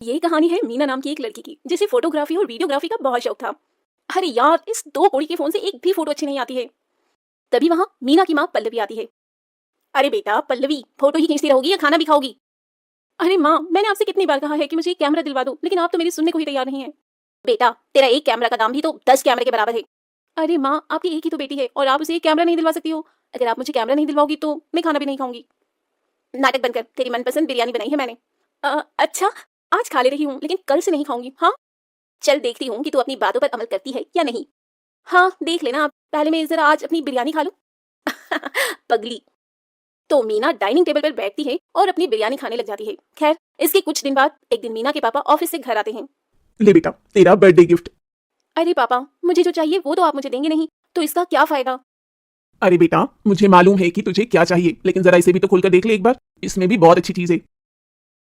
ये कहानी है मीना नाम की एक लड़की की जिसे फोटोग्राफी और वीडियोग्राफी का बहुत शौक था। अरे यार, इस दो कोड़ी के फोन से एक भी फोटो अच्छी नहीं आती है। तभी वहां मीना की माँ पल्लवी आती है। अरे बेटा पल्लवी, फोटो ही खींचती रहोगी या खाना भी खाओगी? अरे माँ, मैंने आपसे कितनी बार कहा है कि मुझे एक कैमरा दिलवा दो, लेकिन आप तो मेरी सुनने को ही तैयार नहीं है। बेटा, तेरा एक कैमरा का दाम भी तो 10 कैमरे के बराबर है। अरे माँ, आपकी एक ही तो बेटी है और आप उसे एक कैमरा नहीं दिलवा सकती हो। अगर आप मुझे कैमरा नहीं दिलवाओगी तो मैं खाना भी नहीं खाऊंगी। नाटक बनकर, तेरी मनपसंद बिरयानी बनाई है मैंने। अच्छा, आज खा ले रही हूँ लेकिन कल से नहीं खाऊंगी। हाँ, चल देखती हूँ कि तू अपनी बातों पर अमल करती है या नहीं। हाँ, देख लेना आप, पहले मैं जरा आज अपनी बिरयानी खा लूं। पगली। तो मीना डाइनिंग टेबल पर बैठती है और अपनी बिरयानी खाने लग जाती है। खैर, इसके कुछ दिन बाद एक दिन मीना के पापा ऑफिस से घर आते हैं। ले बेटा, तेरा बर्थडे गिफ्ट। अरे पापा, मुझे जो चाहिए वो तो आप मुझे देंगे नहीं, तो इसका क्या फायदा? अरे बेटा, मुझे मालूम है कि तुझे क्या चाहिए, लेकिन जरा इसे भी तो खोलकर देख ले एक बार। इसमें भी बहुत अच्छी चीज है।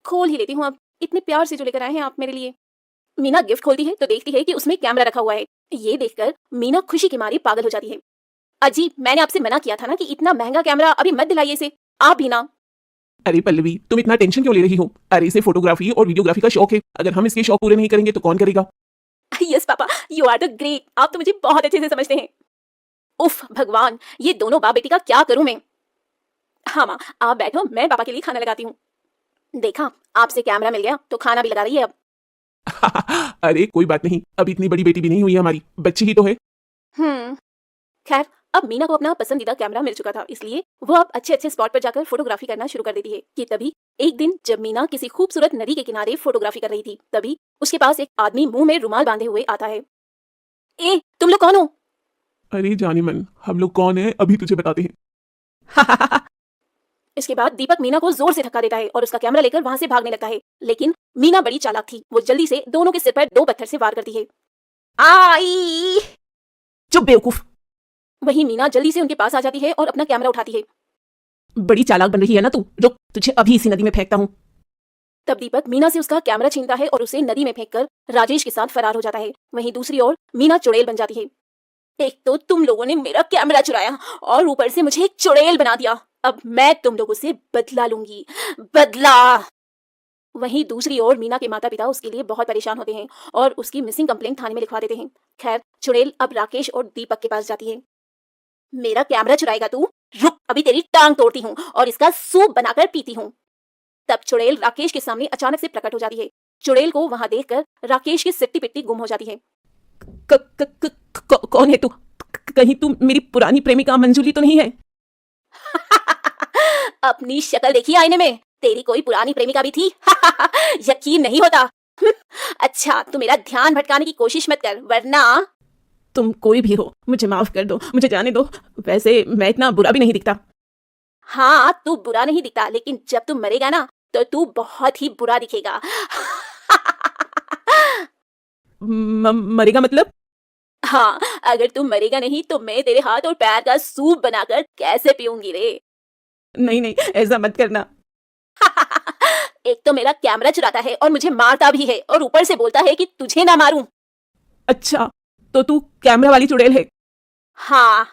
खोल ही लेती हूँ। अब इतने प्यार से जो लेकर आए हैं आप मेरे लिए। मीना गिफ्ट खोलती है तो देखती है कि उसमें कैमरा रखा हुआ है। ये देखकर मीना खुशी की मारी पागल हो जाती है। अजी, मैंने आपसे मना किया था ना कि इतना महंगा कैमरा अभी मत दिलाइए इसे। आप भी ना। अरे पल्लवी, तुम इतना टेंशन क्यों ले रही हो? अरे इसे फोटोग्राफी और वीडियोग्राफी का शौक है। अगर हम इसके शौक पूरे नहीं करेंगे तो कौन करेगा? Yes papa, you are the great. आप तो मुझे बहुत अच्छे से समझते हैं। उफ भगवान, ये दोनों बाप बेटी का क्या करूं मैं। हाँ माँ, आप बैठो, मैं पापा के लिए खाना लगाती हूँ। देखा, आपसे कैमरा मिल गया तो खाना भी लगा रही है अब। अरे कोई बात नहीं, अभी इतनी बड़ी बेटी भी नहीं हुई है हमारी, बच्ची ही तो है। खैर, अब मीना को अपना पसंदीदा कैमरा मिल चुका था, इसलिए वो अब अच्छे अच्छे स्पॉट पर जाकर फोटोग्राफी करना शुरू कर देती है। कि तभी एक दिन जब मीना किसी खूबसूरत नदी के किनारे फोटोग्राफी कर रही थी, तभी उसके पास एक आदमी मुंह में रुमाल बांधे हुए आता है। ए, तुम लोग कौन हो? अरे जाने मन, हम लोग कौन है अभी तुझे बताते हैं। इसके बाद दीपक मीना को जोर से धक्का देता है और उसका कैमरा लेकर वहां से भागने लगता है। लेकिन मीना बड़ी चालाक थी, वो जल्दी से दोनों के सिर पर 2 पत्थर से वार करती है। आई! चुप बेवकूफ। वहीं मीना जल्दी से उनके पास आ जाती है और अपना कैमरा उठाती है। बड़ी चालाक बन रही है ना तू, रुक, तुझे अभी इसी नदी में फेंकता हूँ। तब दीपक मीना से उसका कैमरा छीनता है और उसे नदी में फेंककर राजेश के साथ फरार हो जाता है। वहीं दूसरी ओर मीना चुड़ैल बन जाती है। एक तो तुम लोगों ने मेरा कैमरा चुराया और ऊपर से मुझे एक चुड़ैल बना दिया। अब मैं तुम लोगों से बदला लूंगी, बदला। वहीं दूसरी ओर मीना के माता पिता उसके लिए बहुत परेशान होते हैं और उसकी मिसिंग कंप्लेंट थाने में लिखवा देते हैं। खैर, चुड़ैल अब राकेश और दीपक के पास जाती है। मेरा कैमरा चुराएगा तू? रुक, अभी तेरी टांग तोड़ती हूँ और इसका सूप बनाकर पीती हूँ। तब चुड़ैल राकेश के सामने अचानक से प्रकट हो जाती है। चुड़ैल को वहां देखकर राकेश की सिट्टी पिट्टी गुम हो जाती है। कौन है तू? कहीं तू मेरी पुरानी प्रेमिका मंजूली तो नहीं है? अपनी शक्ल देखी आईने में? तेरी कोई पुरानी प्रेमिका भी थी? यकीन नहीं होता। अच्छा, तू मेरा ध्यान भटकाने की कोशिश मत कर, वरना। तुम कोई भी हो, मुझे माफ कर दो, मुझे जाने दो। वैसे मैं इतना बुरा भी नहीं दिखता। हाँ, तू बुरा नहीं दिखता, लेकिन जब तू मरेगा ना तो तू बहुत ही बुरा दिखेगा। मरेगा मतलब? हाँ, अगर तू मरेगा नहीं तो मैं तेरे हाथ और पैर का सूप बनाकर कैसे पीऊंगी रे? नहीं नहीं, ऐसा मत करना। एक तो मेरा कैमरा चुराता है और मुझे मारता भी है और ऊपर से बोलता है कि तुझे ना मारूं। अच्छा, तो तू कैमरा वाली चुड़ैल है? हाँ।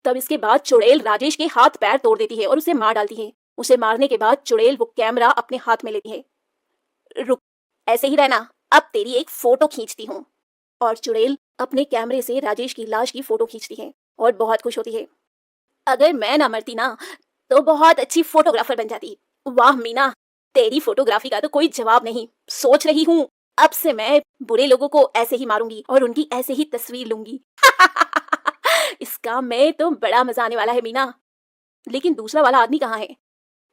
तब इसके बाद चुड़ैल राजेश के हाथ पैर तोड़ देती है और उसे मार डालती है। उसे मारने के बाद चुड़ैल वो कैमरा अपने हाथ में लेती है। रुक, ऐसे ही रहना, अब तेरी एक फोटो खींचती हूँ। और चुड़ैल अपने कैमरे से राजेश की लाश की फोटो खींचती है और बहुत खुश होती है। अगर मैं ना मरती ना तो बहुत अच्छी फोटोग्राफर बन जाती। वाह मीना, तेरी फोटोग्राफी का तो कोई जवाब नहीं। सोच रही हूँ अब से मैं बुरे लोगों को ऐसे ही मारूंगी और उनकी ऐसे ही तस्वीर लूंगी। इसका मैं तो बड़ा मजा आने वाला है मीना। लेकिन दूसरा वाला आदमी कहाँ है?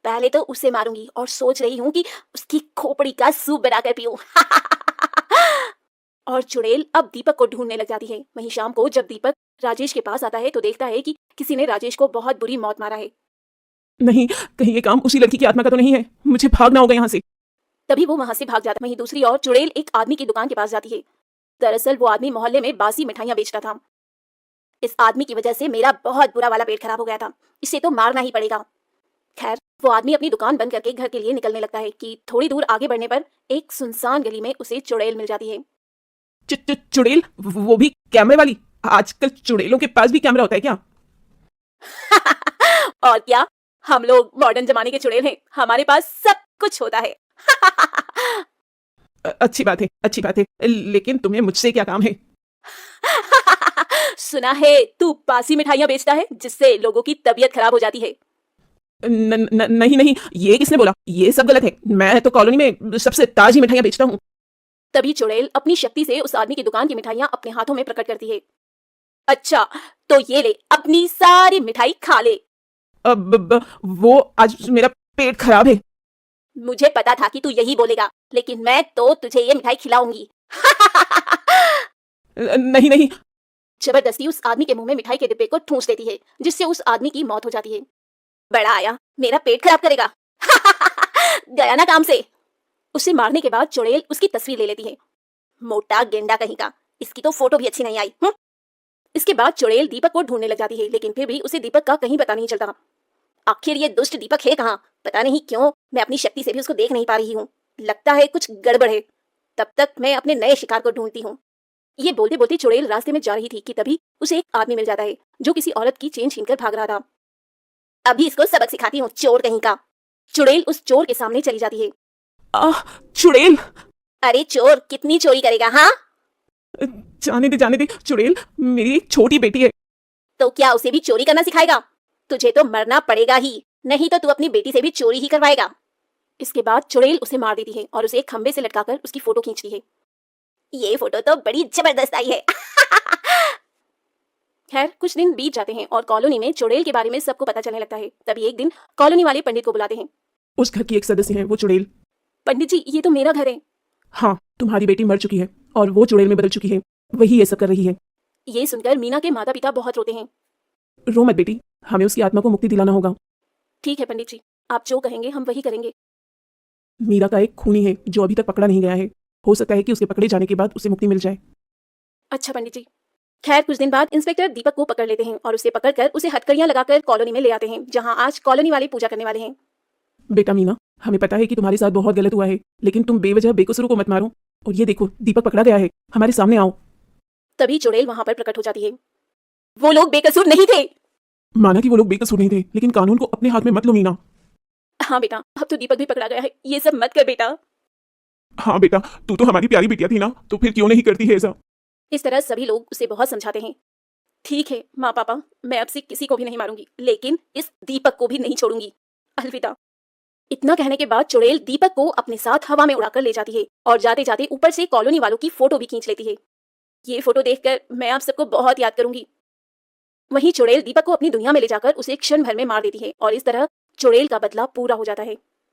पहले तो उसे मारूंगी और सोच रही हूँ कि उसकी खोपड़ी का सूप बनाकर पीऊं। और चुड़ैल अब दीपक को ढूंढने लग जाती है। वहीं शाम को जब दीपक राजेश के पास आता है तो देखता है कि किसी ने राजेश को बहुत बुरी मौत मारा है। नहीं, कहीं ये काम उसी लड़की की आत्मा का तो नहीं है? मुझे भागना होगा यहाँ से। तभी वो वहां से भाग जाता है। वहीं दूसरी ओर चुड़ैल एक आदमी की दुकान के पास जाती है। दरअसल वो आदमी मोहल्ले में बासी मिठाइयां बेचता था। इस आदमी की वजह से मेरा बहुत बुरा वाला पेट खराब हो गया था, इसे तो मारना ही पड़ेगा। खैर, वो आदमी अपनी दुकान बंद करके घर के लिए निकलने लगता है कि थोड़ी दूर आगे बढ़ने पर एक सुनसान गली में उसे चुड़ैल मिल जाती है। चुड़ैल? वो भी कैमरे वाली? आजकल चुड़ैलों के पास भी कैमरा होता है क्या? और क्या, हम लोग मॉडर्न जमाने के चुड़ैल हैं, हमारे पास सब कुछ होता है। अच्छी बात है, अच्छी बात है, लेकिन तुम्हें मुझसे क्या काम है? सुना है तू बासी मिठाइयां बेचता है जिससे लोगों की तबीयत खराब हो जाती है। नहीं नहीं, ये किसने बोला? ये सब गलत है। मैं तो कॉलोनी में सबसे ताजी मिठाइयां बेचता हूँ। तभी चुड़ैल अपनी शक्ति से उस आदमी की दुकान की मिठाइयां अपने हाथों में प्रकट करती है। अच्छा, तो ये ले, अपनी सारी मिठाई खा ले। वो आज मेरा पेट खराब है। मुझे पता था कि तू यही बोलेगा, लेकिन मैं तो तुझे ये मिठाई खिलाऊंगी। नहीं नहीं। जबरदस्ती उस आदमी के मुंह में मिठाई के डिब्बे को ठूंस देती है, जिससे उस आदमी की मौत हो जाती है। बड़ा आया, मेरा पेट खराब करेगा। गया ना काम से। उसे मारने के बाद चुड़ैल उसकी तस्वीर ले लेती है। मोटा गेंडा कहीं का, इसकी तो फोटो भी अच्छी नहीं आई। इसके बाद चुड़ैल दीपक को ढूंढने लग जाती है, लेकिन फिर भी उसे दीपक का कहीं पता नहीं चलता। आखिर ये दुष्ट दीपक है कहाँ? पता नहीं क्यों मैं अपनी शक्ति से भी उसको देख नहीं पा रही हूँ। लगता है कुछ गड़बड़ है। तब तक मैं अपने नए शिकार को ढूंढती हूँ। ये बोलते बोलते चुड़ैल रास्ते में जा रही थी कि तभी उसे एक आदमी मिल जाता है, जो किसी औरत की चेन छीनकर भाग रहा था। अभी इसको सबक सिखाती हूँ, चोर कहीं का। चुड़ैल उस चोर के सामने चली जाती है। चुड़ैल! अरे चोर, कितनी चोरी करेगा? हाँ, जाने दे चुड़ैल, मेरी एक छोटी बेटी है। तो क्या उसे भी चोरी करना सिखाएगा? तुझे तो मरना पड़ेगा ही, नहीं तो तू अपनी बेटी से भी चोरी ही करवाएगा। इसके बाद चुड़ैल उसे मार देती है और उसे एक खंबे से लटकाकर उसकी फोटो खींचती है। ये फोटो तो बड़ी जबरदस्त आई है। खैर, कुछ दिन बीत जाते हैं और कॉलोनी में चुड़ैल के बारे में सबको पता चलने लगता है। तभी एक दिन कॉलोनी वाले पंडित को बुलाते हैं। उस घर की एक सदस्य है वो चुड़ैल। पंडित जी, ये तो मेरा घर है। हाँ, तुम्हारी बेटी मर चुकी है और वो चुड़ैल में बदल चुकी है। वही ये सब कर रही है। ये सुनकर मीना के माता पिता बहुत रोते हैं। रो मत बेटी, हमें उसकी आत्मा को मुक्ति दिलाना होगा। ठीक है पंडित जी, आप जो कहेंगे हम वही करेंगे। मीरा का एक खूनी है जो अभी तक पकड़ा नहीं गया है। हो सकता है कि उसके पकड़े जाने के बाद उसे मुक्ति मिल जाए। अच्छा पंडित जी। खैर, कुछ दिन बाद इंस्पेक्टर दीपक को पकड़ लेते हैं और उसे पकड़कर उसे हथकड़ियां लगाकर कॉलोनी में ले आते हैं, जहां आज कॉलोनी वाले पूजा करने वाले हैं। बेटा मीना, हमें पता है कि तुम्हारे साथ बहुत गलत हुआ है, लेकिन तुम बेवजह बेकसूरों को मत मारो। और ये देखो, दीपक पकड़ा गया है, हमारे सामने आओ। तभी चुड़ैल वहां पर प्रकट हो जाती है। वो लोग बेकसूर नहीं थे। माना कि वो लोग बेकसूर नहीं थे, लेकिन कानून को अपने हाथ में मत लो मीना। हाँ बेटा, अब तो दीपक भी पकड़ा गया है, ये सब मत कर बेटा। हाँ बेटा, तू तो हमारी प्यारी बिटिया थी ना, तो फिर क्यों नहीं करती है ऐसा? इस तरह सभी लोग उसे बहुत समझाते हैं। ठीक है माँ पापा, मैं अब से किसी को भी नहीं मारूंगी, लेकिन इस दीपक को भी नहीं छोड़ूंगी। अलविदा। इतना कहने के बाद चुड़ैल दीपक को अपने साथ हवा में उड़ाकर ले जाती है और जाते जाते ऊपर से कॉलोनी वालों की फोटो भी खींच लेती है। ये फोटो देखकर मैं आप सबको बहुत याद करूंगी। वहीं चुड़ैल दीपक को अपनी दुनिया में ले जाकर उसे क्षण भर में मार देती है और इस तरह चुड़ैल का बदला पूरा हो जाता है।